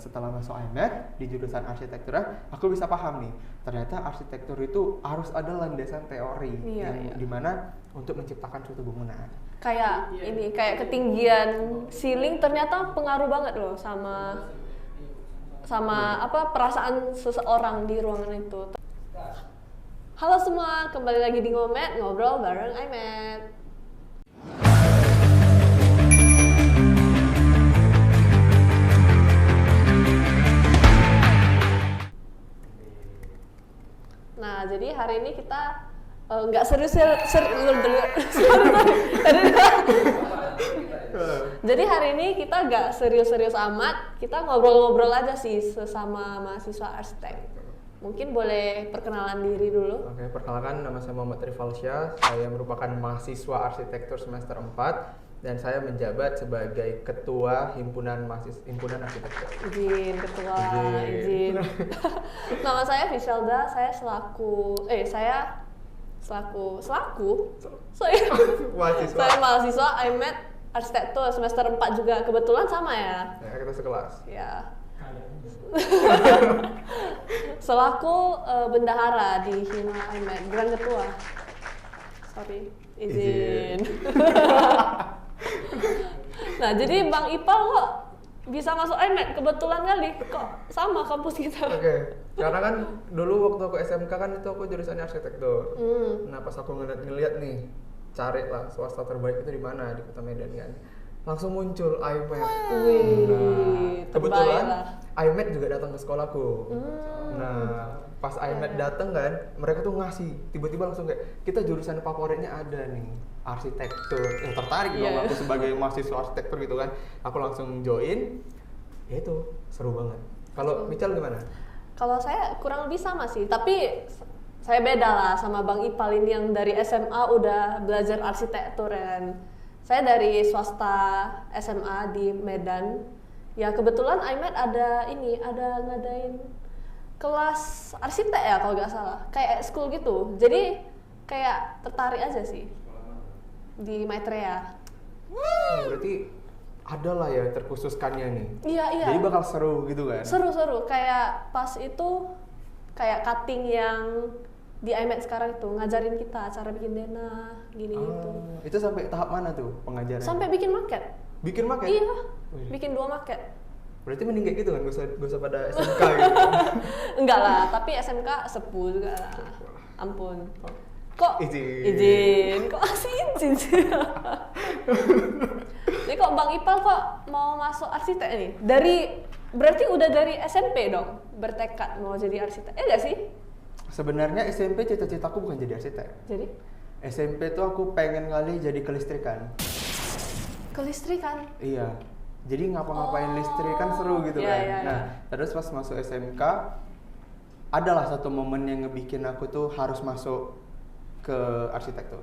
Setelah masuk IMED di jurusan arsitektur, aku bisa paham nih, ternyata arsitektur itu harus ada landasan teori yang dimana untuk menciptakan suatu bangunan. Kayak ini, kayak ketinggian ceiling ternyata pengaruh banget loh sama apa perasaan seseorang di ruangan itu. Halo semua, kembali lagi di Ngomet, ngobrol bareng IMED. Nah, jadi hari ini kita nggak Jadi hari ini kita nggak serius-serius amat, kita ngobrol-ngobrol aja sih sesama mahasiswa arsitek. Mungkin boleh perkenalan diri dulu. Oke, perkenalkan, nama saya Muhammad Rivalsyah. Saya merupakan mahasiswa arsitektur semester 4 dan saya menjabat sebagai ketua himpunan arsitektur. Izin ketua, izin. Nama saya Vishalda, saya mahasiswa IMED arsitektur semester 4 juga, kebetulan sama ya. Ya, kita sekelas. Ya. Selaku bendahara di Hima IMED, bukan ketua. Sorry, izin. Nah, jadi Bang Ipal kok bisa masuk IMED? Kebetulan kali, kok sama kampus kita. Oke, karena kan dulu waktu aku SMK kan itu aku jurusannya arsitektur. Nah, pas aku ngeliat nih, cari lah swasta terbaik itu di mana, di Kota Medan kan. Langsung muncul IMED. Wih, kebetulan IMED juga datang ke sekolahku. Nah, pas IMED datang kan, mereka tuh ngasih, tiba-tiba langsung kayak, kita jurusan favoritnya ada nih, arsitektur. Yang tertarik dong aku sebagai mahasiswa arsitektur gitu kan. Aku langsung join. Ya itu, seru banget. Kalau Michal gimana? Kalau saya kurang lebih sama sih, tapi saya beda lah sama Bang Ipal ini yang dari SMA udah belajar arsitektur kan. Saya dari swasta SMA di Medan. Ya kebetulan IMED ada ngadain kelas arsitek ya kalau nggak salah, kayak school gitu. Jadi kayak tertarik aja sih di Maitreya. Berarti ada lah ya terkhususkannya nih. Iya. Jadi bakal seru gitu kan? Seru. Kayak pas itu kayak cutting yang di IMED sekarang itu ngajarin kita cara bikin denah gini gitu. Itu sampai tahap mana tuh pengajaran? Sampai bikin maket. Bikin maket? Iya. Bikin 2 maket. Berarti mending kayak gitu kan, gak usah pada SMK gitu. Enggak lah, tapi SMK sepuh juga lah. Ampun. Kok izin? Kok asli izin sih? Jadi kok Bang Ipal kok mau masuk arsitek nih? Berarti udah dari SMP dong bertekad mau jadi arsitek. Enggak sih? Sebenarnya SMP cita-citaku bukan jadi arsitek. Jadi? SMP tuh aku pengen kali jadi kelistrikan. Kelistrikan? Iya. Jadi ngapa-ngapain listrik kan seru gitu kan. Nah, terus pas masuk SMK adalah satu momen yang ngebikin aku tuh harus masuk ke arsitektur.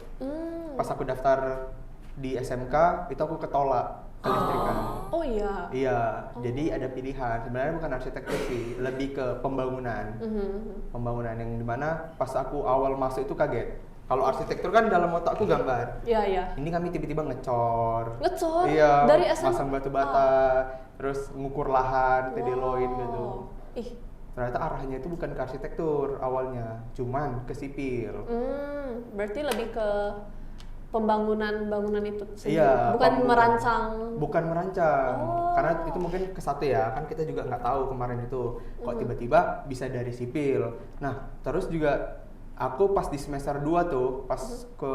Pas aku daftar di SMK itu aku ketolak kelistrikan. Oh iya. Iya, jadi ada pilihan. Sebenarnya bukan arsitektur sih, lebih ke pembangunan. Pembangunan yang dimana pas aku awal masuk itu kaget. Kalau arsitektur kan dalam otakku gambar. Iya. Ini kami tiba-tiba ngecor. Iya. Dari masang batu bata, terus ngukur lahan, TD-loin gitu. Ternyata arahnya itu bukan ke arsitektur awalnya, cuman ke sipil. Berarti lebih ke bangunan itu sendiri. Iya, bukan merancang. Bukan merancang. Karena itu mungkin ke satu ya, kan kita juga nggak tahu kemarin itu kok tiba-tiba bisa dari sipil. Nah, terus juga aku pas di semester 2 tuh, pas ke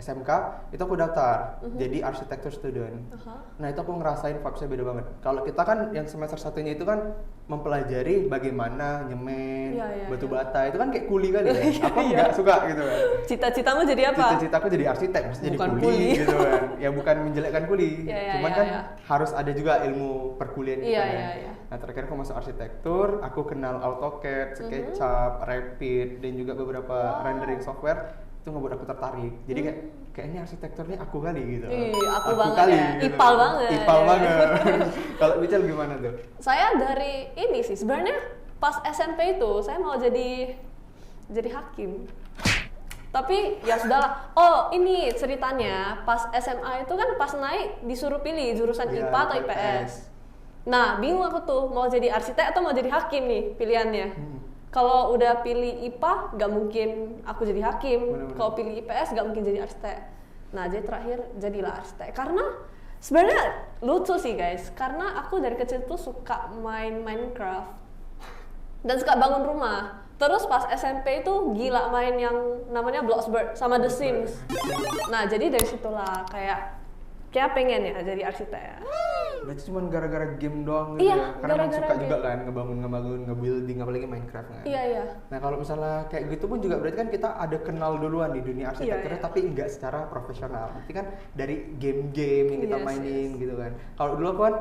SMK, itu aku daftar jadi arsitektur student. Nah, itu aku ngerasain vibes-nya beda banget. Kalau kita kan yang semester satunya itu kan mempelajari bagaimana nyemen, batu bata, itu kan kayak kuli kan ya. Aku nggak suka gitu kan. Cita-citamu jadi apa? Cita-citaku jadi arsitek, maksudnya jadi kuli gitu kan. Ya bukan menjelekkan kuli, cuman kan harus ada juga ilmu perkuliahan gitu kan. Nah, terakhir aku masuk arsitektur, aku kenal AutoCAD, SketchUp, Revit, dan juga beberapa rendering software. Itu ngebuat aku tertarik. Jadi kayaknya arsitekturnya aku kali gitu. Aku banget kali, ya. Gitu. Ipal banget. Kalau Michal gimana tuh? Saya dari ini sih, sebenarnya pas SMP itu saya mau jadi hakim. Tapi ya sudahlah. Oh, ini ceritanya pas SMA itu kan pas naik disuruh pilih jurusan IPA atau IPS. Nah, bingung aku tuh mau jadi arsitek atau mau jadi hakim nih pilihannya. Kalau udah pilih IPA, nggak mungkin aku jadi hakim. Bener-bener. Kalau pilih IPS, nggak mungkin jadi arsitek. Nah, jadi terakhir jadilah arsitek. Karena sebenarnya lucu sih guys, karena aku dari kecil tuh suka main Minecraft dan suka bangun rumah. Terus pas SMP itu gila main yang namanya Bloxburg sama The Sims. Nah, jadi dari situlah kayak pengen ya jadi arsitek ya. Berarti cuma gara-gara game doang gitu Iya, ya? Karena emang gara-gara suka game. juga kan ngebangun, nge-building, apalagi Minecraft kan? Iya. Nah kalau misalnya kayak gitu pun juga berarti kan kita ada kenal duluan di dunia arsitekturnya, Iya. tapi nggak secara profesional. Berarti kan dari game-game yang kita Yes, mainin gitu kan. Kalau dulu aku kan,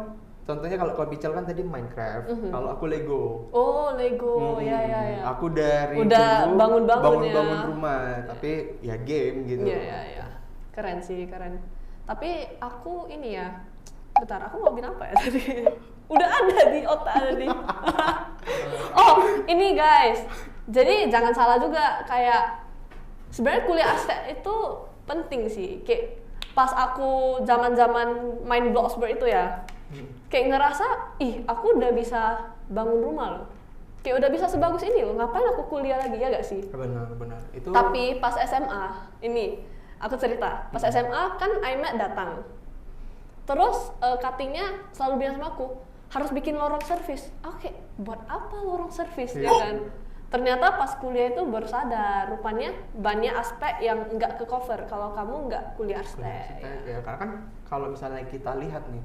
contohnya kalau Pichel kan tadi Minecraft, kalau aku Lego. Oh, Lego. Ya. Aku dari Udah dulu bangun-bangun ya. bangun rumah, tapi ya game gitu. Iya. Keren sih, keren. Tapi aku ini ya, bentar, aku mau bilang apa ya tadi? Udah ada di otak tadi. Oh, ini guys. Jadi jangan salah juga, kayak sebenarnya kuliah arsitek itu penting sih. Kayak pas aku zaman-zaman main Bloxburg itu ya, kayak ngerasa, ih aku udah bisa bangun rumah loh. Kayak udah bisa sebagus ini loh, ngapain aku kuliah lagi, ya gak sih? Benar. Itu Tapi pas SMA, ini aku cerita, pas SMA kan iMac datang. Terus cuttingnya selalu bilang sama aku, harus bikin lorong service. Oke, buat apa lorong service ya kan? Ternyata pas kuliah itu baru sadar, rupanya banyak aspek yang nggak ke cover kalau kamu nggak kuliah arsitek. ya, karena kan kalau misalnya kita lihat nih,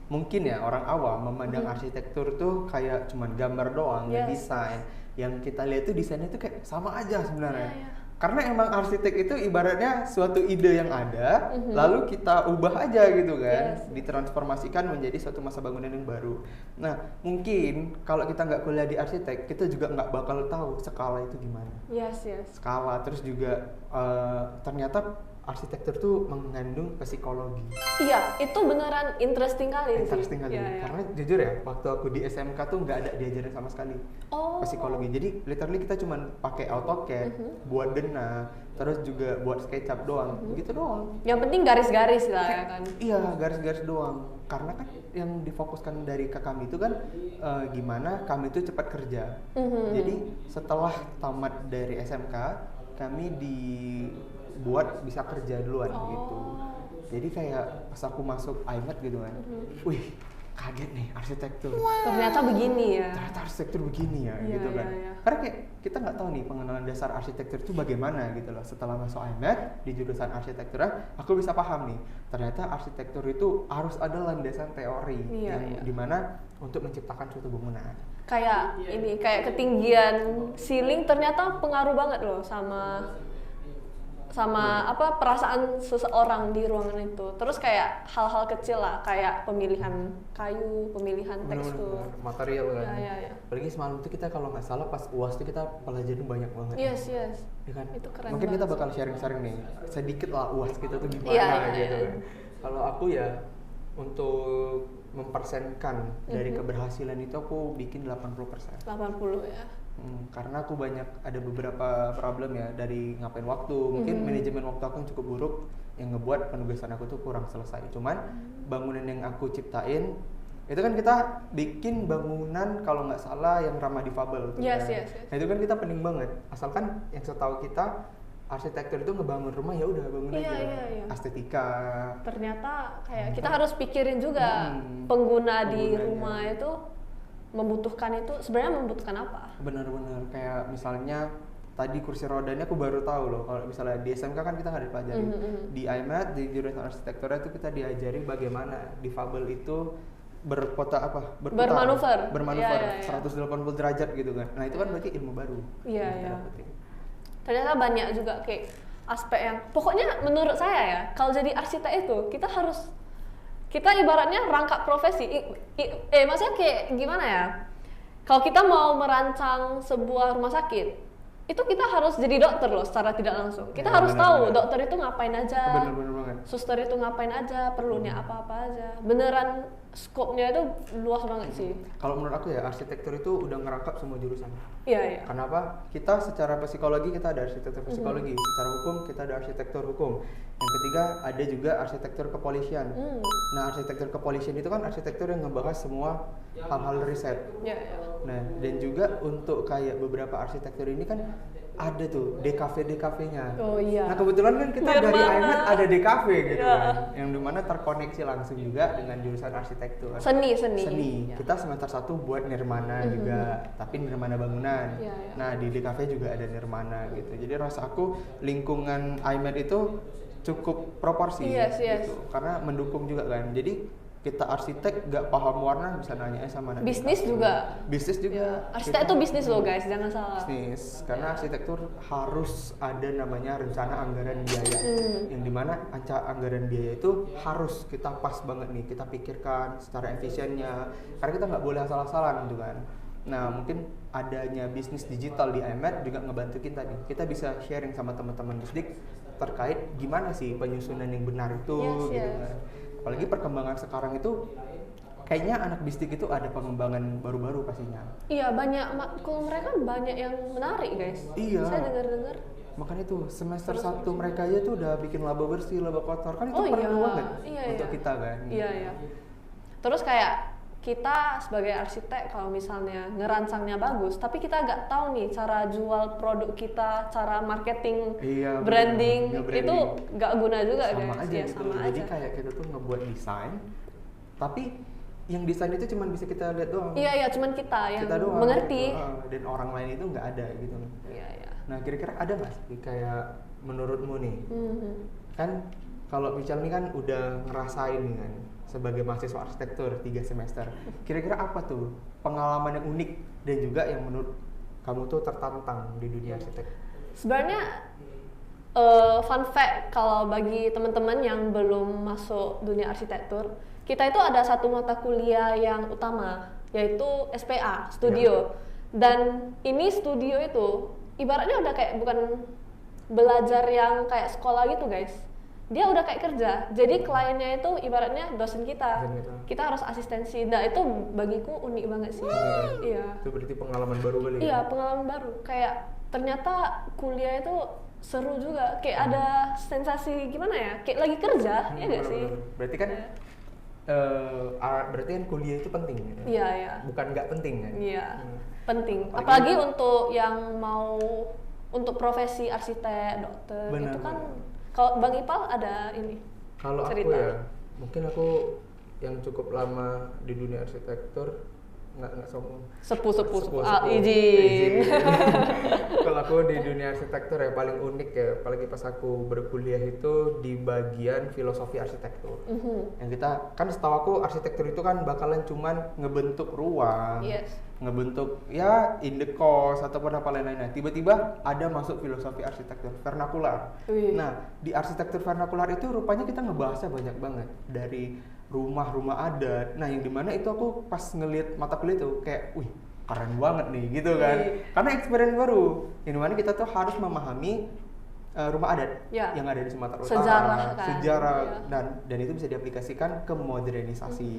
mungkin ya orang awam memandang arsitektur tuh kayak cuman gambar doang, Yes. desain. Yang kita lihat tuh desainnya tuh kayak sama aja sebenarnya. Iya. Karena emang arsitek itu ibaratnya suatu ide yang ada, lalu kita ubah aja gitu kan, Yes. ditransformasikan menjadi suatu masa bangunan yang baru. Nah, mungkin kalau kita nggak kuliah di arsitek, kita juga nggak bakal tahu skala itu gimana. Yes. Skala, terus juga ternyata arsitektur tuh mengandung psikologi. Iya, itu beneran interesting kali sih. Interesting kali. Iya. Karena jujur ya, waktu aku di SMK tuh nggak ada diajarin sama sekali Oh. psikologi. Jadi literally kita cuma pakai AutoCAD, buat denah, terus juga buat SketchUp doang, gitu doang. Yang penting garis-garis lah ya kan. Iya, garis-garis doang. Karena kan yang difokuskan dari ke kami itu kan gimana kami itu cepat kerja. Jadi setelah tamat dari SMK, kami dibuat bisa kerja duluan gitu. Jadi kayak pas aku masuk iMac gitu kan, wih kaget nih arsitektur. Ternyata begini ya. Ternyata arsitektur begini ya, Iya, gitu kan. iya. Karena kayak kita nggak tahu nih pengenalan dasar arsitektur itu bagaimana gitu loh. Setelah masuk iMac di jurusan arsitektur, aku bisa paham nih. Ternyata arsitektur itu harus ada landasan teori Iya, yang iya. dimana untuk menciptakan suatu bangunan. Kayak ini, kayak ketinggian ceiling ternyata pengaruh banget loh sama apa perasaan seseorang di ruangan itu. Terus kayak hal-hal kecil lah, kayak pemilihan kayu, pemilihan tekstur. Bener-bener material kan. Iya. Apalagi semalam tuh kita kalau nggak salah pas UAS tuh kita pelajarin banyak banget. Yes. Ya kan? Itu keren Mungkin kita banget bakal sharing-sharing nih sedikit lah UAS kita tuh gimana Iya, gitu iya. kan. Kalau aku ya untuk mempersenkan dari keberhasilan itu aku bikin 80%. 80 ya. Karena aku ada beberapa problem ya dari ngapain waktu, mungkin manajemen waktu aku yang cukup buruk yang ngebuat penugasan aku tuh kurang selesai. Cuman bangunan yang aku ciptain itu kan kita bikin bangunan kalau nggak salah yang ramah difabel tuh Yes. kan. Nah itu kan kita penting banget. Asalkan yang setahu kita arsitektur itu ngebangun rumah ya udah bangun Iya, aja. iya. Estetika. Ternyata kayak kita harus pikirin juga pengguna di Penggunanya. rumah itu sebenarnya membutuhkan apa? Benar-benar kayak misalnya tadi kursi rodanya aku baru tahu loh. Kalau misalnya di SMK kan kita nggak dipelajari. Di iMath di jurusan arsitektur itu kita diajari bagaimana difabel itu berputar. Bermanuver. Iya. 180 derajat gitu kan. Nah itu kan berarti ilmu baru. Iya. yang kita dapetin. Ternyata banyak juga kayak aspek yang pokoknya menurut saya ya, kalau jadi arsitek itu kita ibaratnya rangkap profesi. Maksudnya kayak gimana ya? Kalau kita mau merancang sebuah rumah sakit, itu kita harus jadi dokter loh secara tidak langsung. Kita Ya, harus benar, tahu benar. dokter itu ngapain aja, Bener banget. suster itu ngapain aja, perlunya apa-apa aja. Beneran skopnya itu luas banget sih. Kalau menurut aku ya arsitektur itu udah ngerangkap semua jurusan. Iya, iya. Kenapa? Kita secara psikologi kita ada arsitektur psikologi, secara hukum kita ada arsitektur hukum. Yang ketiga ada juga arsitektur kepolisian. Nah, arsitektur kepolisian itu kan arsitektur yang ngebahas semua hal-hal riset. Iya, iya. Nah, dan juga untuk kayak beberapa arsitektur ini kan ada tuh DKV-nya. Oh iya. Nah, kebetulan kan kita dari Nirmana. IMED ada DKV gitu Iya. kan, yang dimana terkoneksi langsung juga dengan jurusan arsitektur. Seni. Seni. Ya. Kita semester 1 buat Nirmana juga, tapi Nirmana bangunan. Iya, iya. Nah, di DKV juga ada Nirmana gitu. Jadi rasa aku lingkungan IMED itu cukup proporsi Yes. gitu. Karena mendukung juga kan. Jadi kita arsitek gak paham warna bisa nanya sama anak Bisnis DKV. juga. Bisnis juga. Ya. Arsitek itu bisnis loh guys, jangan salah. Bisnis. Karena arsitektur harus ada namanya rencana anggaran biaya. Yang dimana anggaran biaya itu harus kita pas banget nih, kita pikirkan secara efisiennya. Karena kita nggak boleh asal-asalan gitu kan. Nah, mungkin adanya bisnis digital di IMED juga ngebantu kita nih. Kita bisa sharing sama teman-teman Disdik terkait gimana sih penyusunan yang benar itu gitu Yes. kan. Apalagi perkembangan sekarang itu kayaknya anak Disdik itu ada pengembangan baru-baru pastinya. Iya, banyak matkul mereka banyak yang menarik guys. Iya. Saya dengar-dengar. Makanya tuh semester 1 mereka aja tuh udah bikin laba bersih, laba kotor. Kan itu Oh, perlu iya. banget Iya, untuk iya. kita kan. Iya, iya. Terus kayak kita sebagai arsitek kalau misalnya ngerancangnya bagus, tapi kita nggak tahu nih cara jual produk kita, cara marketing, Iya, branding, bener. Nge-branding. itu nggak guna juga Sama guys. aja Ya, gitu. sama Jadi aja. kayak kita tuh ngebuat desain, tapi yang desain itu cuma bisa kita lihat doang. Iya, iya, cuman kita yang Kita doang. mengerti. Gitu. Dan orang lain itu nggak ada gitu. Iya, iya. Nah, kira-kira ada nggak sih kayak menurutmu nih? Mhm. Kan kalau Michelle nih kan udah ngerasain nih kan sebagai mahasiswa arsitektur 3 semester. Kira-kira apa tuh pengalaman yang unik dan juga yang menurut kamu tuh tertantang di dunia arsitek? Sebenarnya fun fact kalau bagi teman-teman yang belum masuk dunia arsitektur, kita itu ada satu mata kuliah yang utama yaitu SPA, studio. Dan ini studio itu ibaratnya udah kayak bukan belajar yang kayak sekolah gitu guys. Dia udah kayak kerja. Jadi kliennya itu ibaratnya dosen kita. Dosen kita. Kita harus asistensi. Nah, itu bagiku unik banget sih. Iya. Itu berarti pengalaman baru kali ya? Iya, pengalaman baru. Kayak ternyata kuliah itu seru juga. Kayak ada sensasi gimana ya? Kayak lagi kerja, ya nggak sih? Bener-bener. Berarti kan berarti kan kuliah itu penting gitu. Iya, iya. Bukan nggak penting kan? Iya, penting. Apalagi- Apalagi untuk yang mau untuk profesi arsitek, dokter, Benar, itu kan benar. kalau Bang Ipal ada ini. Kalau aku cerita. ya, mungkin aku yang cukup lama di dunia arsitektur nggak sombong. Sepuh-sepuh. Sepuh-sepuh. Izin. Kalau aku di dunia arsitektur ya paling unik ya, apalagi pas aku berkuliah itu di bagian filosofi arsitektur. Yang kita kan setahu aku arsitektur itu kan bakalan cuman ngebentuk ruang, Yes. ngebentuk ya indekos ataupun apa lain-lainnya. Tiba-tiba ada masuk filosofi arsitektur vernakular. Wih. Nah, di arsitektur vernakular itu rupanya kita ngebahasnya banyak banget dari rumah-rumah adat. Nah, yang dimana itu aku pas ngelihat mata kuliah itu kayak, wih keren banget nih gitu kan. Wih. Karena experience baru. Yang dimana kita tuh harus memahami rumah adat Ya. yang ada di Sumatera Utara. Sejarah kan. Sejarah Ya. dan itu bisa diaplikasikan ke modernisasi,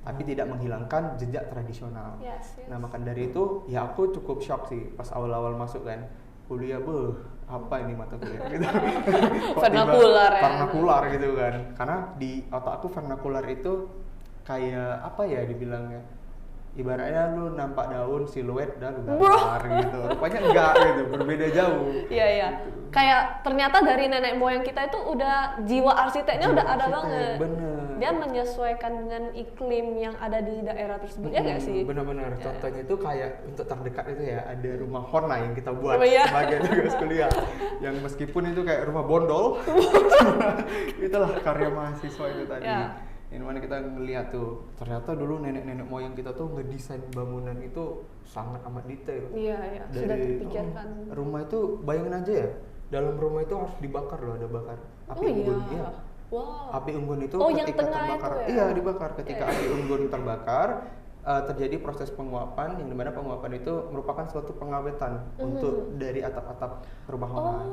tapi tidak menghilangkan jejak tradisional. Yes, yes. Nah, maka dari itu ya aku cukup shock sih pas awal-awal masuk kan kuliah, apa ini mata kuliah gitu. Kok Vernakular ya. Vernakular gitu kan. Karena di otak aku vernakular itu kayak apa ya dibilangnya? Ibaratnya lu nampak daun siluet dan lu gambar gitu. Rupanya enggak gitu, berbeda jauh. Iya, iya. Kayak ternyata dari nenek moyang kita itu udah jiwa arsiteknya Jiwa udah ada arsitek, banget. bener. Dia menyesuaikan dengan iklim yang ada di daerah tersebut, ya nggak sih? Benar-benar. Ya. Contohnya itu kayak untuk terdekat itu ya ada rumah Horna yang kita buat Oh, iya. sebagai tugas kuliah. Yang meskipun itu kayak rumah bondol, itulah karya mahasiswa itu tadi. Ya. Yang mana kita ngeliat tuh, ternyata dulu nenek-nenek moyang kita tuh ngedesain bangunan itu sangat amat detail. Iya, iya. Sudah terpikirkan. Rumah itu bayangin aja ya, dalam rumah itu harus dibakar loh, ada bakar api Oh iya. unggun. Iya. Wow. Api unggun itu Oh, yang ketika tengah terbakar, itu ya? iya dibakar. Ketika Iya. api unggun terbakar, terjadi proses penguapan, yang dimana penguapan itu merupakan suatu pengawetan untuk dari atap-atap rumah Hona.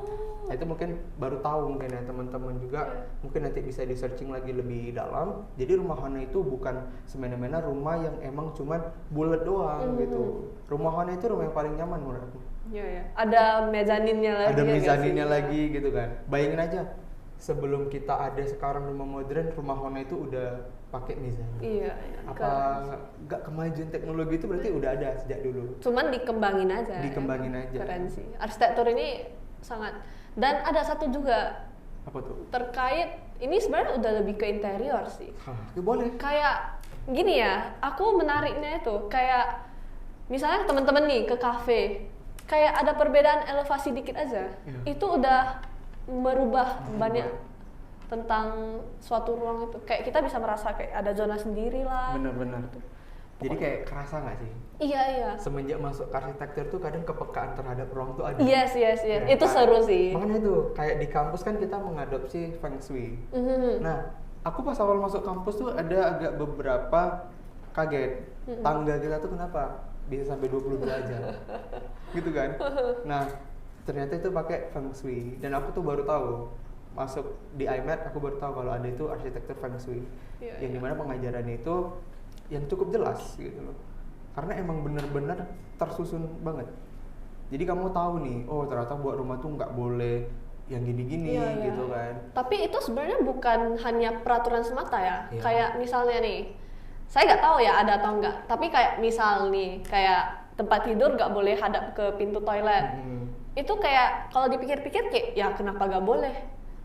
Nah, itu mungkin baru tahu mungkin ya teman-teman juga, mungkin nanti bisa di searching lagi lebih dalam. Jadi rumah Hona itu bukan semena-mena rumah yang emang cuman bulat doang gitu. Rumah Hona itu rumah yang paling nyaman menurut aku. Iya, ya. Ada mezaninnya lagi. Ada ya nggak mezaninnya sih? lagi gitu kan. Bayangin aja, sebelum kita ada sekarang rumah modern, rumah Hona itu udah pakai mezanin. Iya, iya. Apa nggak kemajuan teknologi itu berarti udah ada sejak dulu. Cuman dikembangin aja. Dikembangin ya. aja. Keren sih. Arsitektur ini sangat. Dan ada satu juga Apa tuh? terkait ini sebenarnya udah lebih ke interior sih. Ya boleh. Kayak gini ya, aku menariknya itu kayak misalnya teman-teman nih ke kafe, kayak ada perbedaan elevasi dikit aja, itu udah merubah banyak tentang suatu ruang itu. Kayak kita bisa merasa kayak ada zona sendiri lah. Benar-benar. Jadi kayak kerasa nggak sih? Iya, iya. Semenjak masuk ke arsitektur tuh kadang kepekaan terhadap ruang tuh ada. Yes. Ya, Itu seru sih. Makanya itu kayak di kampus kan kita mengadopsi Feng Shui. Nah, aku pas awal masuk kampus tuh ada agak beberapa kaget. Tangga kita tuh kenapa bisa sampai 20 derajat? Gitu kan? Nah, ternyata itu pakai Feng Shui dan aku tuh baru tahu masuk di IMAT aku baru tahu kalau ada itu arsitektur Feng Shui. Yang dimana pengajarannya itu yang cukup jelas gitu loh. Karena emang bener-bener tersusun banget. Jadi kamu tahu nih, oh ternyata buat rumah tuh nggak boleh yang gini-gini gitu kan. Tapi itu sebenarnya bukan hanya peraturan semata ya. Iya. Kayak misalnya nih, saya nggak tahu ya ada atau enggak. Tapi kayak misal nih, kayak tempat tidur nggak boleh hadap ke pintu toilet. Itu kayak kalau dipikir-pikir kayak ya kenapa nggak boleh?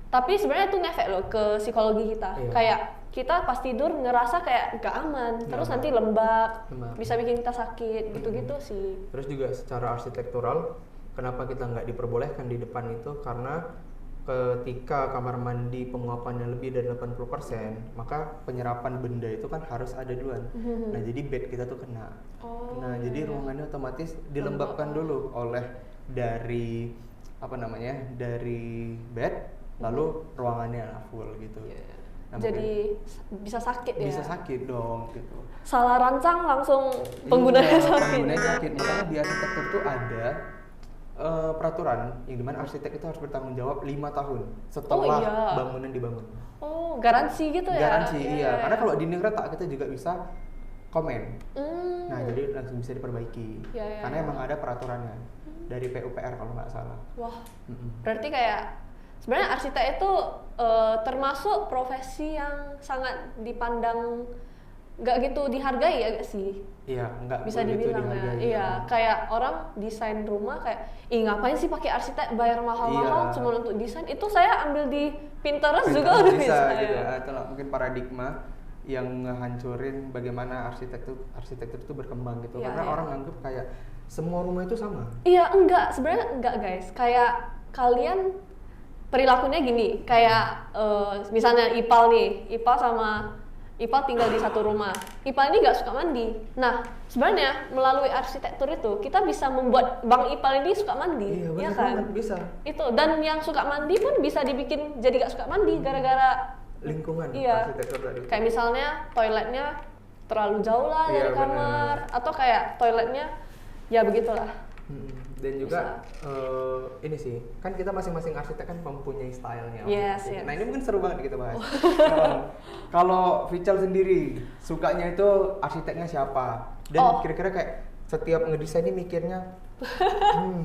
Tapi sebenarnya itu ngefek loh ke psikologi kita. Iya. Kayak kita pas tidur ngerasa kayak nggak aman, terus Nggak nanti lembab, Lembab. bisa bikin kita sakit, gitu-gitu sih. Terus juga secara arsitektural, kenapa kita nggak diperbolehkan di depan itu? Karena ketika kamar mandi penguapannya lebih dari 80%, maka penyerapan benda itu kan harus ada duluan. Nah, jadi bed kita tuh kena. Nah, jadi ruangannya otomatis dilembabkan dulu oleh dari apa namanya? Dari bed, lalu ruangannya full gitu. Nah, Jadi bisa sakit ya. bisa sakit dong gitu. Salah rancang langsung penggunanya Iya, sakit. penggunanya sakit. Makanya di arsitektur tuh ada peraturan yang dimana arsitek itu harus bertanggung jawab 5 tahun setelah iya. bangunan dibangun. Oh, garansi gitu ya? Garansi iya. Karena kalau dinding retak kita juga bisa komen. Nah, jadi langsung bisa diperbaiki. Iya, Karena emang ada peraturannya dari PUPR kalau nggak salah. Wah, berarti kayak sebenarnya arsitek itu termasuk profesi yang sangat dipandang nggak gitu dihargai ya gak sih? Iya, nggak Bisa begitu dibilang ya. dihargai. Iya, kayak orang desain rumah kayak, ih ngapain sih pakai arsitek bayar mahal-mahal Iya. cuma untuk desain? Itu saya ambil di Pinterest juga udah bisa. gitu. Ya. Itulah mungkin paradigma yang ngehancurin bagaimana arsitektur itu berkembang gitu. Iya, Karena iya. orang nganggep kayak semua rumah itu sama. Iya, enggak, sebenarnya enggak guys. Kayak kalian perilakunya gini, kayak misalnya Ipal nih, Ipal tinggal di satu rumah. Ipal ini nggak suka mandi. Nah, sebenarnya melalui arsitektur itu kita bisa membuat Bang Ipal ini suka mandi, Iya, ya benar kan? banget, bisa. Itu dan yang suka mandi pun bisa dibikin jadi nggak suka mandi gara-gara Lingkungan iya. arsitektur tadi. Kayak misalnya toiletnya terlalu jauh lah Iya, dari kamar, atau kayak toiletnya ya begitulah. Dan juga ini sih, kan kita masing-masing arsitek kan mempunyai stylenya. Yes, masing-masing. yes. Nah ini mungkin seru banget kita bahas. Kalau Vical sendiri sukanya itu arsiteknya siapa? Dan kira-kira kayak setiap ngedesain ini mikirnya,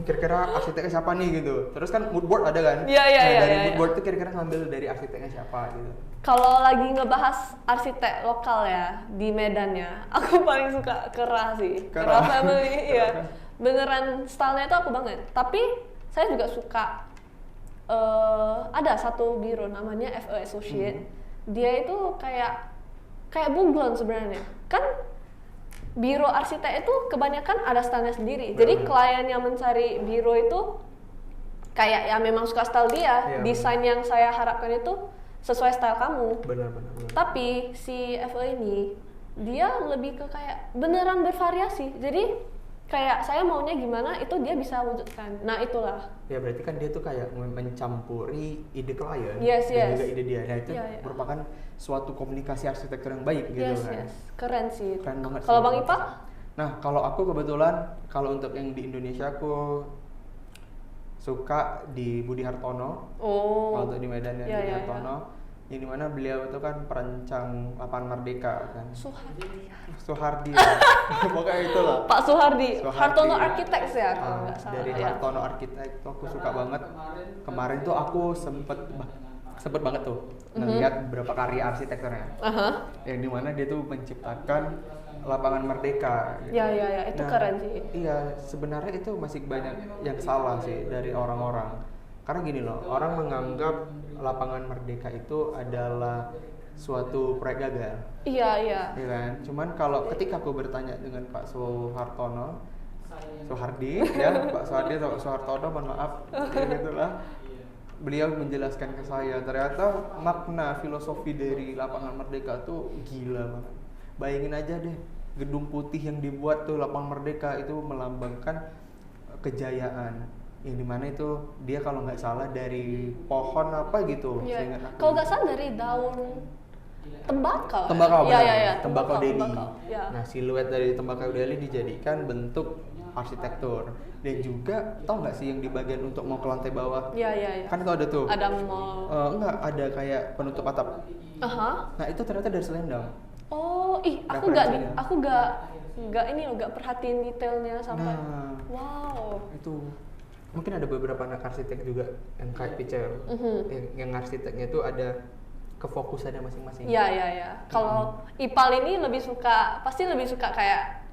kira-kira arsiteknya siapa nih gitu. Terus kan mood board ada kan? Iya, iya, Nah, iya, dari iya, mood iya. board itu kira-kira ngambil dari arsiteknya siapa gitu. Kalau lagi ngebahas arsitek lokal ya di Medan ya, aku paling suka Kera sih. Kera Family, iya. Beneran stylenya itu aku banget. Tapi saya juga suka ada satu biro namanya FE Associate. Dia itu kayak bunglon sebenarnya. Kan biro arsitek itu kebanyakan ada stylenya sendiri. Jadi klien yang mencari biro itu kayak ya memang suka style dia. Desain yang saya harapkan itu sesuai style kamu. Benar. Tapi si FE ini dia lebih ke kayak beneran bervariasi. Jadi kayak saya maunya gimana itu dia bisa wujudkan. Nah itulah. Ya berarti kan dia tuh kayak mencampuri ide klien Yes, dan yes. juga ide dia. Nah itu Iya, iya. merupakan suatu komunikasi arsitektur yang baik gitu Yes, kan. yes. Keren sih. Keren banget Kalau sih. Bang Ipa? Nah kalau aku kebetulan kalau untuk yang di Indonesia aku suka di Budi Hartono. Oh. Kalau untuk di Medan ya Iya, Budi iya, Hartono. Yang dimana beliau itu kan perancang lapangan Merdeka kan. Suhardi. Pokoknya itulah. Pak Suhardi. Suhardi. Hartono Architects ya kalau Ah, nggak salah. dari ya. Hartono Architect tuh aku suka banget. Kemarin tuh aku sempet banget tuh ngeliat beberapa karya arsitekturnya. Aha. Yang dimana dia tuh menciptakan lapangan Merdeka. Gitu. Ya, itu keren sih. Iya, sebenarnya itu masih banyak yang salah sih dari orang-orang. Karena gini loh, orang menganggap lapangan Merdeka itu adalah suatu proyek gagal. Iya. Ya kan? Cuman kalau ketika aku bertanya dengan Pak Soehardi ya, Pak Soehardi atau Soehartono, mohon maaf, ya gitulah. Beliau menjelaskan ke saya, ternyata makna filosofi dari lapangan Merdeka tuh gila banget. Bayangin aja deh, gedung putih yang dibuat tuh lapangan Merdeka itu melambangkan kejayaan. Yang dimana itu dia kalau nggak salah dari pohon apa gitu. Iya. seingat aku. Kalau nggak salah dari daun tembakau. Tembakau, Iya, benar. iya. Tembakau Delhi. Ya. Nah, siluet dari tembakau Delhi dijadikan bentuk arsitektur. Dan juga tau nggak sih yang di bagian untuk mau ke lantai bawah? Iya. Kan itu ada tuh. Ada mall. Enggak, ada kayak penutup atap. Aha. Nah, itu ternyata dari Selendang. Oh, Referensinya. aku nggak perhatiin detailnya sampai. Nah, Wow. itu mungkin ada beberapa anak arsitek juga yang kayak Picer. Yang arsiteknya itu ada kefokusannya masing-masing. Iya. Kalau Ipal ini pasti lebih suka kayak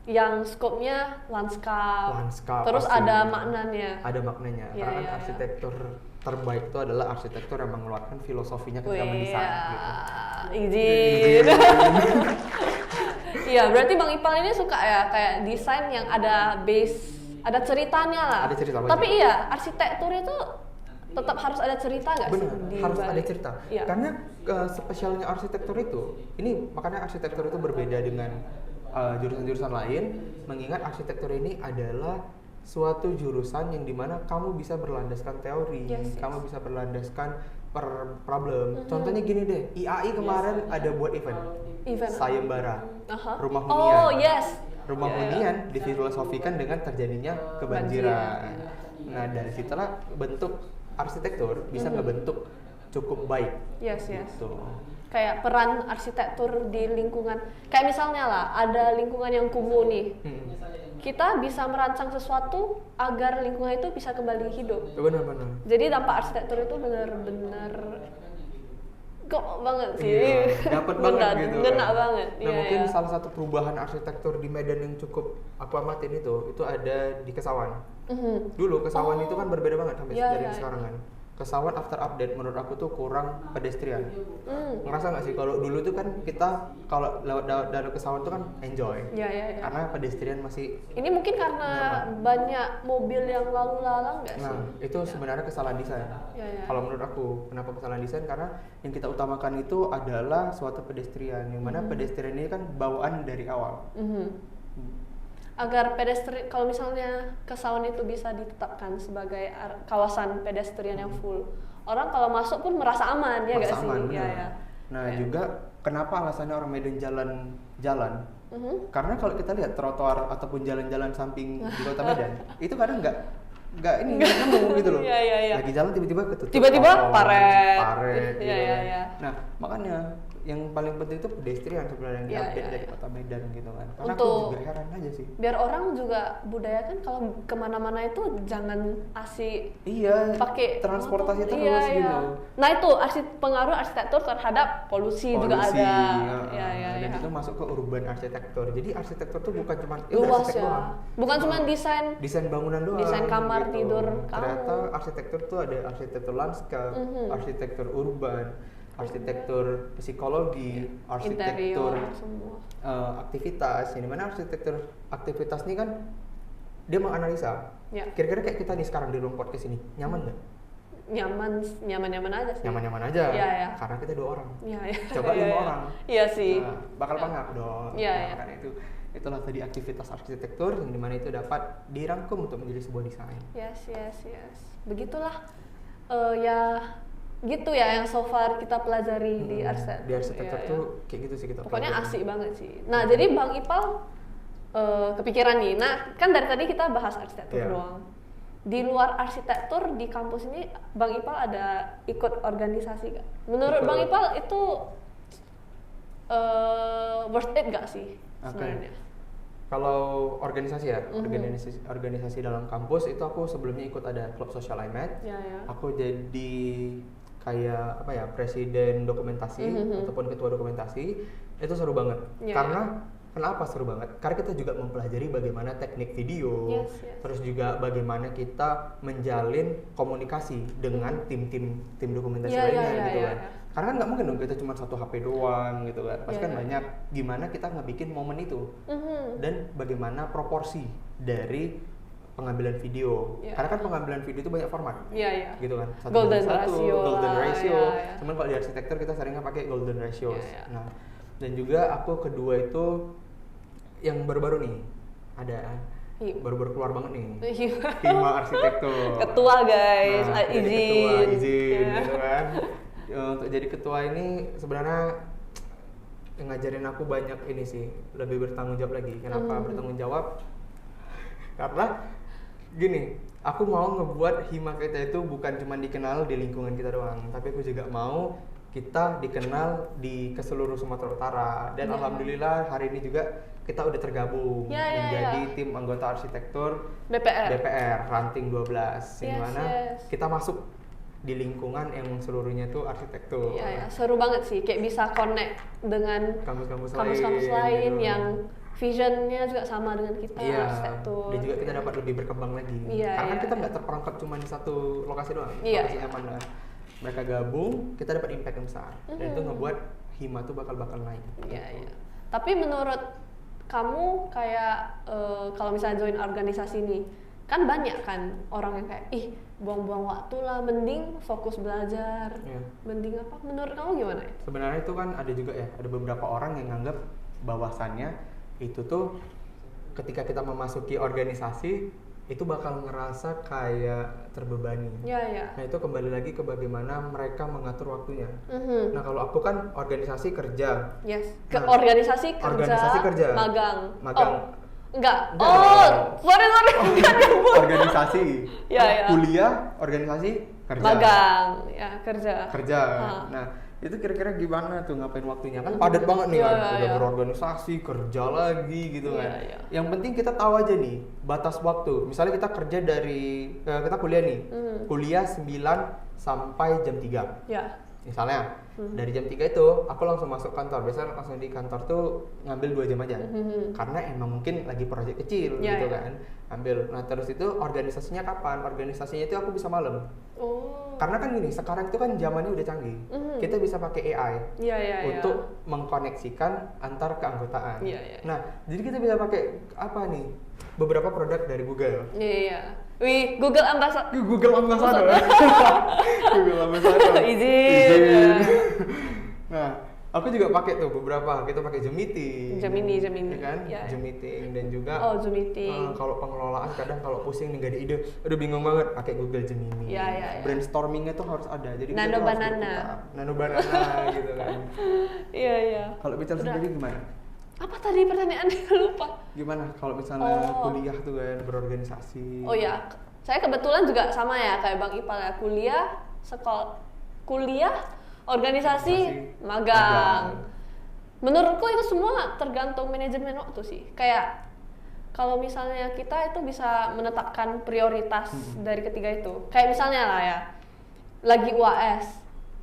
yang skopnya lanskap. Terus pasti. ada maknanya. Ada maknanya. Iya, Karena kan iya. arsitektur terbaik itu adalah arsitektur yang mengeluarkan filosofinya ketika mendesain gitu. Izin. Iya, berarti Bang Ipal ini suka ya kayak desain yang ada base, ada ceritanya lah. Ada cerita banget. Tapi iya, arsitektur itu tetap harus ada cerita nggak sih? Benar, di harus ada balik? cerita. Iya. Karena spesialnya arsitektur itu, ini makanya arsitektur itu berbeda dengan jurusan-jurusan lain, mengingat arsitektur ini adalah suatu jurusan yang dimana kamu bisa berlandaskan teori, Yes. kamu bisa berlandaskan per problem. Contohnya gini deh, IAI kemarin ada buat event Sayembara, Aha. rumah hunian. Oh yes. Rumah Yeah. hunian difilosofikan dengan terjadinya kebanjiran. Nah, dari situlah bentuk arsitektur bisa ngebentuk cukup baik. Yes. Gitu. Kayak peran arsitektur di lingkungan. Kayak misalnya lah, ada lingkungan yang kumuh nih. Kita bisa merancang sesuatu agar lingkungan itu bisa kembali hidup. Benar-benar. Jadi dampak arsitektur itu benar-benar kok banget sih. Iya, dapat banget gitu. Ngena kan. banget. Nah, Iya, mungkin iya. salah satu perubahan arsitektur di Medan yang cukup aku amatin itu ada di Kesawan. Dulu Kesawan itu kan berbeda banget sampai Iya, dari iya. sekarang kan. Kesawan after update menurut aku tuh kurang pedestrian. Ngerasa nggak sih kalau dulu tuh kan kita kalau lewat dari Kesawan tuh kan enjoy. Iya. Karena pedestrian masih. Ini mungkin karena banyak mobil yang lalu lalang nggak sih? Nah, itu sebenarnya kesalahan desain. Iya. Kalau menurut aku, kenapa kesalahan desain? Karena yang kita utamakan itu adalah suatu pedestrian, yang mana pedestrian ini kan bawaan dari awal. Agar pedestrian, kalau misalnya Kesawan itu bisa ditetapkan sebagai kawasan pedestrian yang full, orang kalau masuk pun merasa aman ya nggak Merasa sih? aman, Iya, benar. iya. Nah, Kayak- juga kenapa alasannya orang Medan jalan? Karena kalau kita lihat trotoar ataupun jalan-jalan samping di Kota Medan, itu kadang nggak nyambung gitu loh. Iya. Lagi jalan tiba-tiba ketutup. Tiba-tiba pohon, paret. gitu Iya. kan. Nah, makanya yang paling penting itu pedestrian sebenarnya yang Iya, diupdate iya, dari iya. Kota Medan gitu kan. Karena Untuk- aku juga heran aja sih. Biar orang juga budaya kan kalau kemana-mana itu jangan asik Iya, pakai transportasi motor. terus Iya. gitu. Nah itu pengaruh arsitektur terhadap polusi juga Polusi, ada. ya, dan Iya. itu masuk ke urban arsitektur. Jadi arsitektur tuh bukan cuma Luas arsitek ya. doang. Bukan cuma desain. Desain bangunan doang. Desain kamar tidur kamu. Ternyata arsitektur tuh ada arsitektur lanskap, arsitektur urban, arsitektur psikologi, arsitektur Interior semua. aktivitas. Yang dimana arsitektur aktivitas ini kan dia menganalisa. Ya. Kira-kira kayak kita nih sekarang di ruang podcast ini, nyaman nggak? Nyaman aja sih. Nyaman-nyaman aja. Iya. Karena kita 2 orang. Iya. Coba 5 orang. Iya sih. Nah, bakal pengap dong. Iya, Nah, iya. makanya itulah tadi aktivitas arsitektur yang dimana itu dapat dirangkum untuk menjadi sebuah desain. Yes. Begitulah ya gitu ya yang so far kita pelajari di arsitektur. Di arsitektur Iya, tuh iya. kayak gitu sih kita. Pokoknya pelajari. asik banget sih. Nah, jadi Bang Ipal kepikiran nih. Nah, kan dari tadi kita bahas arsitektur Iya. doang. Di luar arsitektur di kampus ini Bang Ipal ada ikut organisasi gak? Menurut Ikut. Bang Ipal itu worth it gak sih Oke. sebenarnya? Kalau organisasi ya, organisasi dalam kampus itu aku sebelumnya ikut ada klub sosial IMED. Ya. Aku jadi kayak apa ya, presiden dokumentasi ataupun ketua dokumentasi. Itu seru banget. Ya, Karena kenapa seru banget? Karena kita juga mempelajari bagaimana teknik video, Yes. terus juga bagaimana kita menjalin komunikasi dengan tim dokumentasi Ya, lainnya ya, gitu ya, kan. ya. Karena kan nggak mungkin dong kita cuma satu HP doang gitu kan. Pasti Ya, kan ya. banyak gimana kita ngebikin momen itu Mhm. dan bagaimana proporsi dari pengambilan video. Ya. Karena kan pengambilan video itu banyak format. Iya. Gitu kan. Golden banding ratio golden lah, ratio. ya. Cuman kalau di arsitektur kita seringnya pakai golden ratio. Ya. Nah, dan juga aku kedua itu yang baru-baru nih ada Iya. baru-baru keluar banget nih. Iya. Hima Arsitektur. Ketua guys, Nah, jadi izin. ketua, izin Ya. gitu kan. Untuk jadi ketua ini sebenarnya yang ngajarin aku banyak ini sih, lebih bertanggung jawab lagi. Kenapa bertanggung jawab? Karena gini, aku mau ngebuat Hima kita itu bukan cuma dikenal di lingkungan kita doang, tapi aku juga mau kita dikenal di keseluruh Sumatera Utara. Dan alhamdulillah hari ini juga kita udah tergabung Ya. menjadi tim anggota arsitektur BPR. ranting 12 di Yes, mana yes. kita masuk di lingkungan yang seluruhnya tuh arsitektur. Iya, seru banget sih. Kayak bisa connect dengan Kampus-kampus kampus-kampus lain gitu. yang visionnya juga sama dengan kita Iya, arsitektur. dan juga kita dapat lebih berkembang lagi. Iya, Karena kan iya, kita iya. nggak terperangkap cuma di satu lokasi doang, Iya, lokasi iya. nyaman doang. Mereka gabung, kita dapat impact yang besar. Dan itu ngebuat Hima tuh bakal naik. Iya. Tapi menurut kamu kayak kalau misalnya join organisasi nih, kan banyak kan orang yang kayak buang-buang waktu lah, mending fokus belajar. Iya. Mending apa? Menurut kamu gimana ya? Sebenarnya itu kan ada juga ya, ada beberapa orang yang nganggap bahwasannya itu tuh ketika kita memasuki organisasi itu bakal ngerasa kayak terbebani. Iya. Nah itu kembali lagi ke bagaimana mereka mengatur waktunya. Mhm. Nah kalau aku kan organisasi kerja. Yes. Ke Nah, organisasi kerja. organisasi kerja. Magang. Magang. Oh, enggak. Enggak Oh, dong. sorry. Enggak nyambung. Organisasi. Iya, iya. Kuliah, organisasi, kerja. Magang, ya kerja. Kerja. Ah. Nah, itu kira-kira gimana tuh ngapain waktunya? Kan padat banget nih Iya, kan. iya, Udah iya. berorganisasi, kerja lagi gitu Iya, kan. iya. Yang penting kita tahu aja nih batas waktu. Misalnya kita kerja dari kita kuliah nih. Kuliah 9 sampai jam 3. Ya. Misalnya dari jam 3 itu aku langsung masuk kantor. Biasanya langsung di kantor tuh ngambil 2 jam aja. Karena emang mungkin lagi proyek kecil Ya, gitu ya. kan. Ambil. Nah, terus itu organisasinya kapan? Organisasinya itu aku bisa malam. Oh. Karena kan gini, sekarang itu kan zamannya udah canggih. Kita bisa pakai AI Iya. untuk mengkoneksikan antar keanggotaan. Iya. Nah, jadi kita bisa pakai apa nih? Beberapa produk dari Google. Iya. Wih, Google Ambassador. Google Ambassador. Google Ambassador. Izin. Nah, aku juga pakai tuh beberapa. Kita pakai Zoom Meeting. Gemini. Ya kan? Ya, Zoom Meeting dan juga Oh, Zoom Meeting. kalau pengelolaan kadang kalau pusing nih gak ada ide, aduh bingung banget pakai Google Gemini. Ya. Brainstormingnya tuh harus ada. Jadi kita Nano tuh harus banana. berputar. Nano banana gitu kan. Iya. Kalau bicara Udah. sendiri gimana? Apa tadi pertanyaannya? Lupa. Gimana kalau misalnya Oh. kuliah tuh kan berorganisasi? Oh ya, saya kebetulan juga sama ya kayak Bang Ipal ya, kuliah, organisasi, magang. Menurutku itu semua tergantung manajemen waktu sih. Kayak kalau misalnya kita itu bisa menetapkan prioritas dari ketiga itu. Kayak misalnya lah ya, lagi UAS,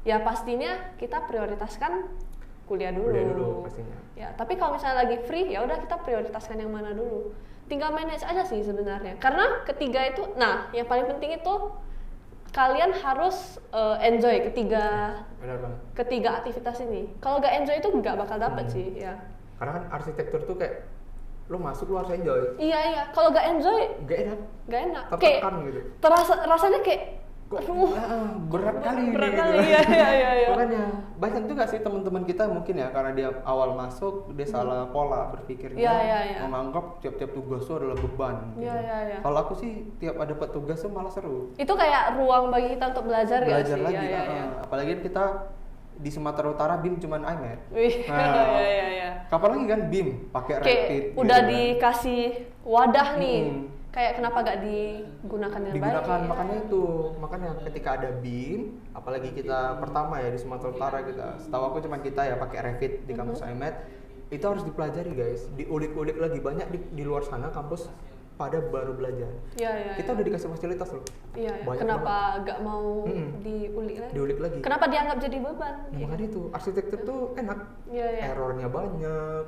ya pastinya kita prioritaskan kuliah dulu. Kuliah dulu pastinya. Ya, tapi kalau misalnya lagi free, ya udah kita prioritaskan yang mana dulu. Tinggal manage aja sih sebenarnya. Karena ketiga itu, nah yang paling penting itu kalian harus enjoy Benar banget. ketiga aktivitas ini. Kalau nggak enjoy itu nggak bakal dapet sih, ya. Karena kan arsitektur tuh kayak lo masuk lo harus enjoy. Iya. Kalau nggak enjoy, Gak enak. nggak enak. Tertekan gitu. Rasanya kayak kok berat kali berat ini, kali, gitu. iya. Makanya banyak juga sih teman-teman kita mungkin ya karena dia awal masuk dia salah pola berpikirnya, Iya. menganggap tiap-tiap tugas itu adalah beban. Gitu. Iya. Kalau aku sih tiap ada tugas tuh malah seru. Itu kayak ruang bagi kita untuk belajar gak Belajar sih? lagi, Iya. apalagi kita di Sumatera Utara BIM cuman iMath. Wih, iya. Kapan lagi kan BIM pakai Kayak Rapid. udah gitu kan. dikasih wadah nih. Kayak kenapa gak digunakan dengan baik? Digunakan, makanya ketika ada BIM, apalagi kita pertama ya di Sumatera Utara kita, setahu aku cuman kita ya pakai Revit di kampus iMath, itu harus dipelajari guys, diulik-ulik lagi, banyak di luar sana kampus pada baru belajar. Iya. Kita udah dikasih fasilitas loh. Iya. Banyak Kenapa gak mau diulik lagi? Kenapa dianggap jadi beban? Nah, makanya itu arsitektur tuh enak, errornya banyak.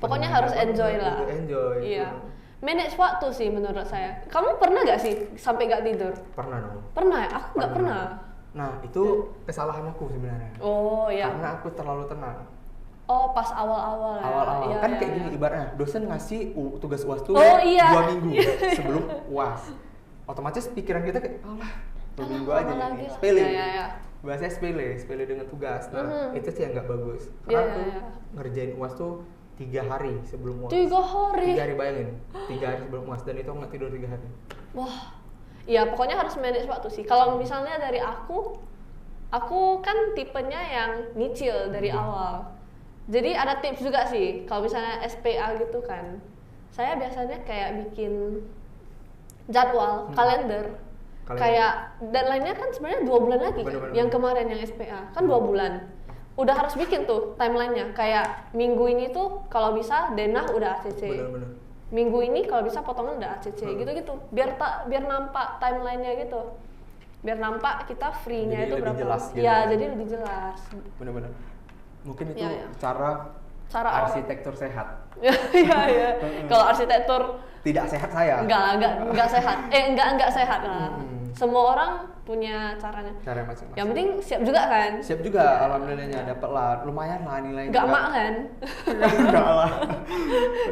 Pokoknya harus enjoy lah. Enjoy. Iya. Manage waktu sih menurut saya. Kamu pernah gak sih sampai gak tidur? Pernah dong. Pernah, aku gak pernah. Nah itu kesalahan aku sebenarnya. Oh iya. Karena aku terlalu tenang. Oh pas awal-awal ya. Awal-awal Iya, kan iya, kayak gini ibaratnya dosen ngasih tugas UAS tuh iya. 2 minggu sebelum UAS. Otomatis pikiran kita kayak alah 2 minggu aja nih. Sepele. Iya. Bahasanya sepele dengan tugas. Nah itu sih yang nggak bagus. Iya, Karena aku iya. ngerjain UAS tuh 3 hari sebelum UAS. 3 hari? 3 hari bayangin. 3 hari sebelum UAS dan itu aku nggak tidur 3 hari. Wah. Iya pokoknya harus manage waktu sih. Kalau misalnya dari aku kan tipenya yang nyicil dari awal. Jadi ada tips juga sih, kalau misalnya SPA gitu kan, saya biasanya kayak bikin jadwal, kalender. Kayak deadline-nya kan sebenarnya 2 bulan lagi kan, yang kemarin yang SPA, kan 2 bulan. Udah harus bikin tuh timeline-nya, kayak minggu ini tuh kalau bisa denah udah ACC. Bener. Minggu ini kalau bisa potongan udah ACC, gitu-gitu. Biar nampak timeline-nya gitu. Biar nampak kita free-nya Jadi itu lebih berapa. jelas gitu. Iya, jadi lebih jelas. Bener. Mungkin itu Iya. cara arsitektur sehat. Iya. Kalau arsitektur Tidak sehat saya. enggak sehat. Enggak sehat lah. Semua orang punya caranya. Cara masing-masing. Yang penting siap juga kan? Siap juga, alhamdulillahnya dapet lah, lumayan lah nilainya. Enggak mak kan? Enggak lah.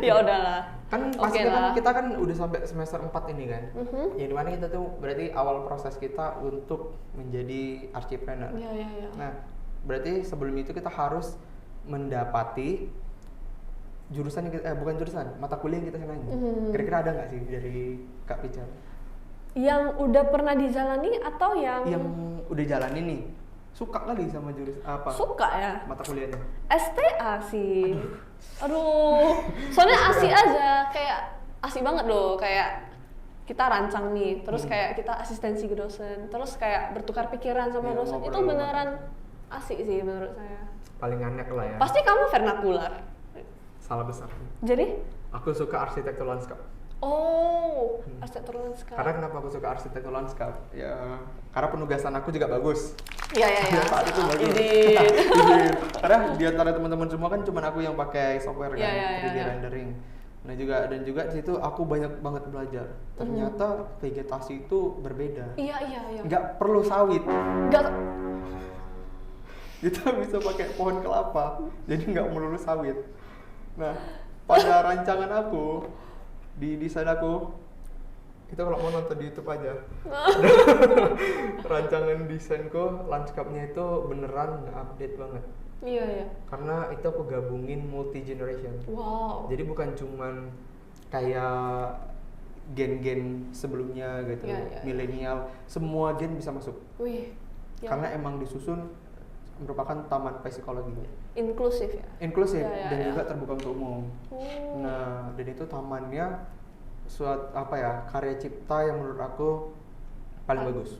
Ya udahlah. Kan pasti kan kita kan udah sampai semester 4 ini kan. Ya dimana kita tuh berarti awal proses kita untuk menjadi archipreneur. Iya. Nah, berarti sebelum itu kita harus mendapati jurusan yang bukan jurusan, mata kuliah yang kita senangi. Kira-kira ada nggak sih dari Kak Pica? Yang udah pernah dijalani atau yang udah jalanin nih, suka kali sama jurusan apa? suka ya? Mata kuliahnya. STA sih. Aduh. Soalnya asik aja, kayak asik banget loh, kayak kita rancang nih, terus kayak kita asistensi ke dosen, terus kayak bertukar pikiran sama Iya, dosen. Itu ngobrol. beneran asik sih menurut saya. Paling aneh lah ya. Pasti kamu vernakular. Salah besar. Jadi? Aku suka arsitektur lanskap. Oh, arsitektur lanskap. Karena kenapa aku suka arsitektur lanskap? Ya, karena penugasan aku juga bagus. Iya. Saat itu bagus. Ini. Karena di antara teman-teman semua kan cuma aku yang pakai software kan, Iya. 3D rendering. Nah juga di situ aku banyak banget belajar. Ternyata vegetasi itu berbeda. Iya. Nggak perlu sawit. Enggak. Kita bisa pakai pohon kelapa. Jadi nggak melulu sawit. Nah, pada rancangan aku di desain aku, kita kalau mau nonton di YouTube aja. Rancangan desainku, lanskapnya itu beneran nge-update banget. Iya. Karena itu aku gabungin multi generation. Wow. Jadi bukan cuman kayak gen-gen sebelumnya gitu, Iya. milenial, semua gen bisa masuk. Wih. Ya. Karena emang disusun merupakan taman psikologi. Inklusif ya. Inklusif Ya. dan juga terbuka untuk umum. Nah, dan itu tamannya karya cipta yang menurut aku paling bagus.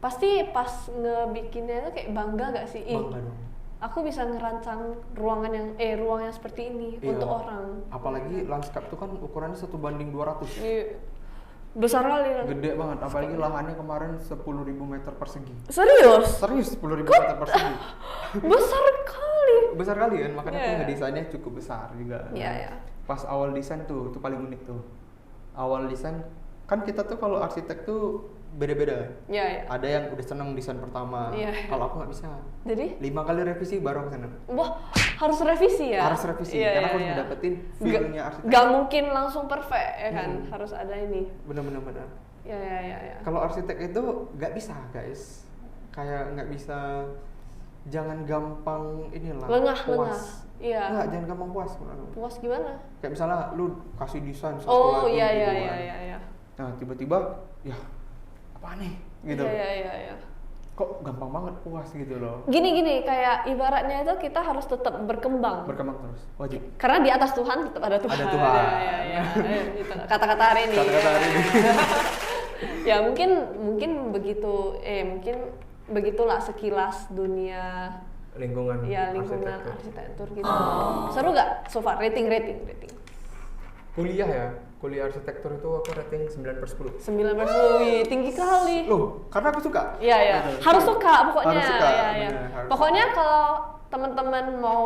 Pasti pas ngebikinnya itu kayak bangga gak sih? Bangga dong. Aku bisa ngerancang ruang yang seperti ini Iya. untuk orang. Apalagi lanskap itu kan ukurannya 1:200. Iya. Besar kali kan? Gede banget, apalagi lahannya kemarin 10.000 meter persegi. Serius? Serius 10.000 meter persegi. Besar kali. Besar kali kan, makanya aku Iya. ngedesainnya cukup besar juga. Iya. Pas awal desain tuh paling unik tuh. Awal desain kan kita tuh kalau arsitek tuh beda-beda. Iya. Ada yang udah seneng desain pertama. Iya. Kalau aku nggak bisa. Jadi? 5 kali revisi baru aku seneng. Wah, harus revisi ya? Harus revisi, Iya, karena aku iya, harus iya. ngedapetin feel-nya arsitek. Gak mungkin langsung perfect ya kan? Harus ada ini. Bener. Ya. Kalau arsitek itu nggak bisa guys, kayak nggak bisa, jangan gampang inilah Lengah. puas. Iya. Nggak, jangan gampang puas. Puas gimana? Kayak misalnya lu kasih desain satu Oh lagi iya gitu iya kan. iya. Nah tiba-tiba ya apa nih gitu. Iya. Kok gampang banget puas gitu loh. Gini kayak ibaratnya itu kita harus tetap berkembang. Berkembang terus, wajib. Karena di atas Tuhan tetap ada Tuhan. Ada Tuhan. Iya. Gitu. Kata-kata hari ini. Kata-kata hari ini. Ya mungkin begitu. Mungkin begitulah sekilas dunia. Lingkungan Lingkungan arsitektur gitu. Seru gak? So far rating. Kuliah arsitektur itu aku rating 9/10. 9/10, wih, tinggi kali. Loh, karena aku suka. Iya. Harus suka pokoknya. Harus suka, Iya. bener, harus. Pokoknya kalau teman-teman mau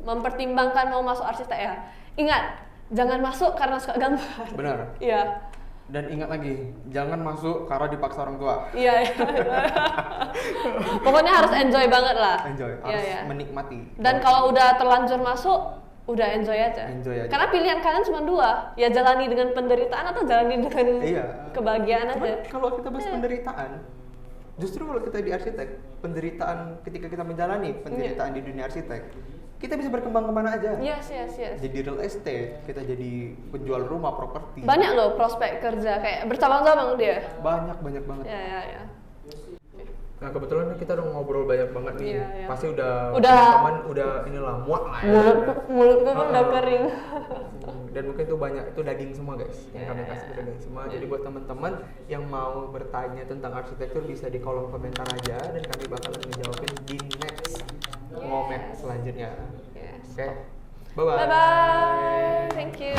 mempertimbangkan mau masuk arsitek ya, ingat jangan masuk karena suka gambar. Benar. Iya. Dan ingat lagi, jangan masuk karena dipaksa orang tua. Iya. Pokoknya harus enjoy banget lah. Enjoy, Iya, harus iya. menikmati. Dan kalau udah terlanjur masuk, udah enjoy aja. Enjoy aja. Karena pilihan kalian cuma dua, ya jalani dengan penderitaan atau jalani dengan kebahagiaan Cuman aja. kalau kita bahas penderitaan, justru kalau kita di arsitek, penderitaan ketika kita menjalani penderitaan di dunia arsitek, kita bisa berkembang kemana aja. Yes. Jadi real estate, kita jadi penjual rumah, properti. Banyak loh prospek kerja, kayak bercabang-cabang dia. Banyak banget. Ya. Nah kebetulan kita udah ngobrol banyak banget nih. Iya. Pasti udah Udah. teman udah inilah muak lah ya. Mulutku kan udah kering. Dan mungkin itu banyak itu daging semua guys. Yang kami Iya. kasih itu daging semua. Jadi buat teman-teman yang mau bertanya tentang arsitektur bisa di kolom komentar aja dan kami bakalan ngejawabin di next ngomen selanjutnya. Yes. Oke. Bye bye. Bye bye. Thank you.